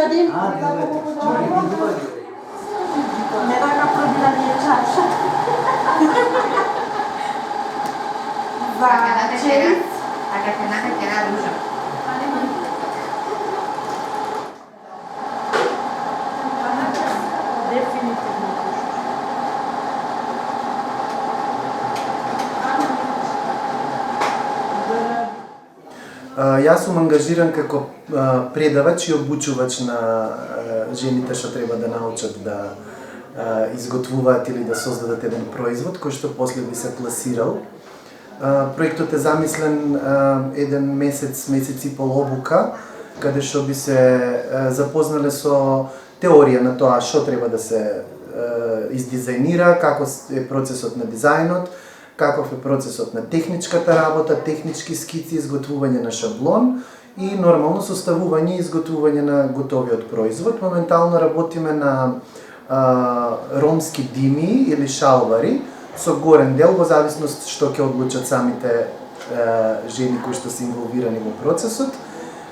Не така пробила ми е чаша. За черис. Така едната ќе да ружа. Дефинитивно. Јас сум ангажиран како предавач и обучувач на жените што треба да научат да изготвуваат или да создадат еден производ кој што после би се пласирал. Проектот е замислен еден месец и пол обука, каде што би се запознале со теорија на тоа што треба да се издизајнира, како е процесот на дизајнот, каков е процесот на техничката работа, технички скици, изготвување на шаблон и нормално составување и изготвување на готовиот производ. Моментално работиме на ромски дими или шалвари со горен дел во зависност што ќе одлучат самите жени кои што се инволвирани во процесот.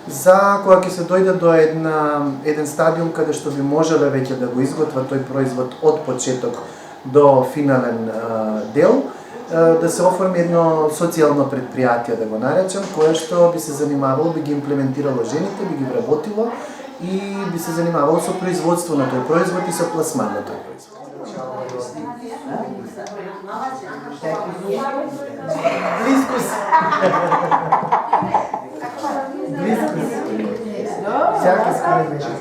За кога ќе се дојде до еден стадиум каде што би можеле веќе да го изготват тој производ од почеток до финален дел, да се оформи едно социјално предпријатие, да го наречем, кое што би се занимавало, би ги имплементирало жените, би ги вработило и би се занимавало со производство на тој производ и со пласман на тој производ. Близко си. Всяки скоро беше.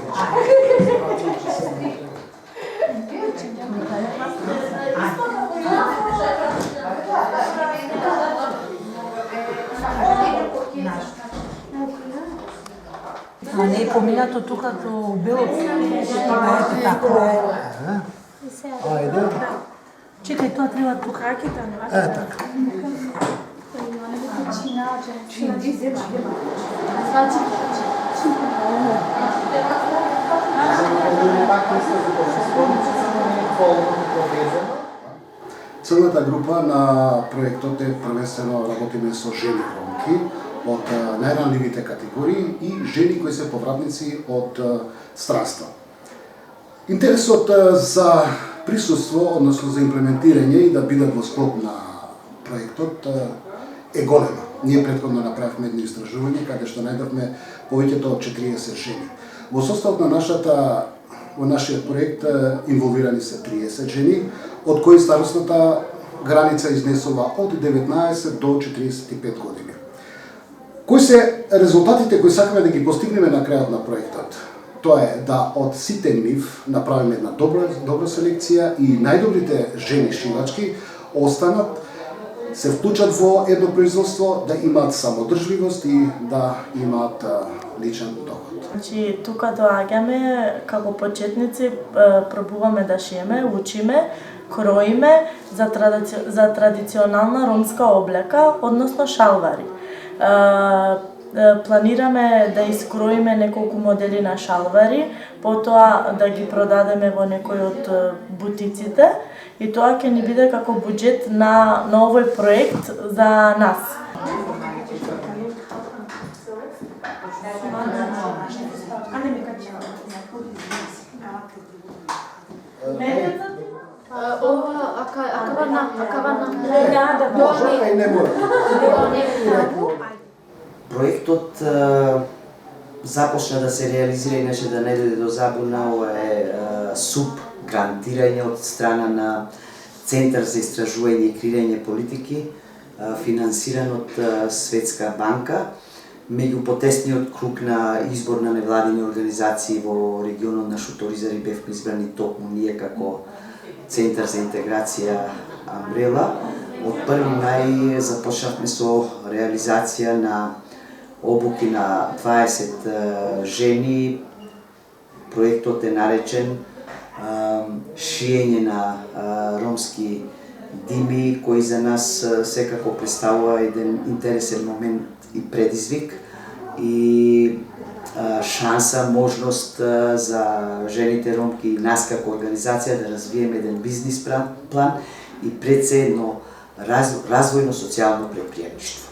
А не е поминато тука до белот. Ето така. Ајде. Чекај, тоа треба тука ракета, не? Така. Целата група на проектот е првенствено работиме со жени ромки од најранливите категории и жени кои се повратници од странство. Интересот за присуство, односно за имплементирање и да бидат во склоп на проектот е голема. Ние претходно направивме едно истражување каде што најдовме повеќето од 40 жени. Во составот на во нашиот проект инволвирани се 30 жени, од кои старосната граница изнесува од 19 до 45 години. Кои се резултатите кои сакаме да ги постигнеме на крајот на проектот? Тоа е да од сите нив направиме една добра селекција и најдобрите жени шивачки останат, се вклучат во едно производство, да имаат самодржливост и да имаат личен доход. Значи, тука доаѓаме како почетници, пробуваме да шиеме, учиме, кроиме за традиционална ромска облека, односно шалвари. Планираме да искроиме неколку модели на шалвари, потоа да ги продадеме во некој од бутиците и тоа ќе ни биде како буџет на овој проект за нас. Проектот започна да се реализира, иначе да не дојде до забуна, ова е СУП грантирање од страна на Центар за истражување и креирање политики, финансиран од Светска банка. Меѓу потесниот круг на избор на невладини организации во регионот на Шуторизари бевме избрани токму ние како Центар за интеграција Амбрела. Од 1 мај започнавме со реализација на обуки на 20 жени. Проектот е наречен шиење на ромски дими, кој за нас секако представува еден интересен момент и предизвик и шанса, можност за жените ромки и нас како организација да развиеме еден бизнис план и пред се едно развојно социјално предприемништво.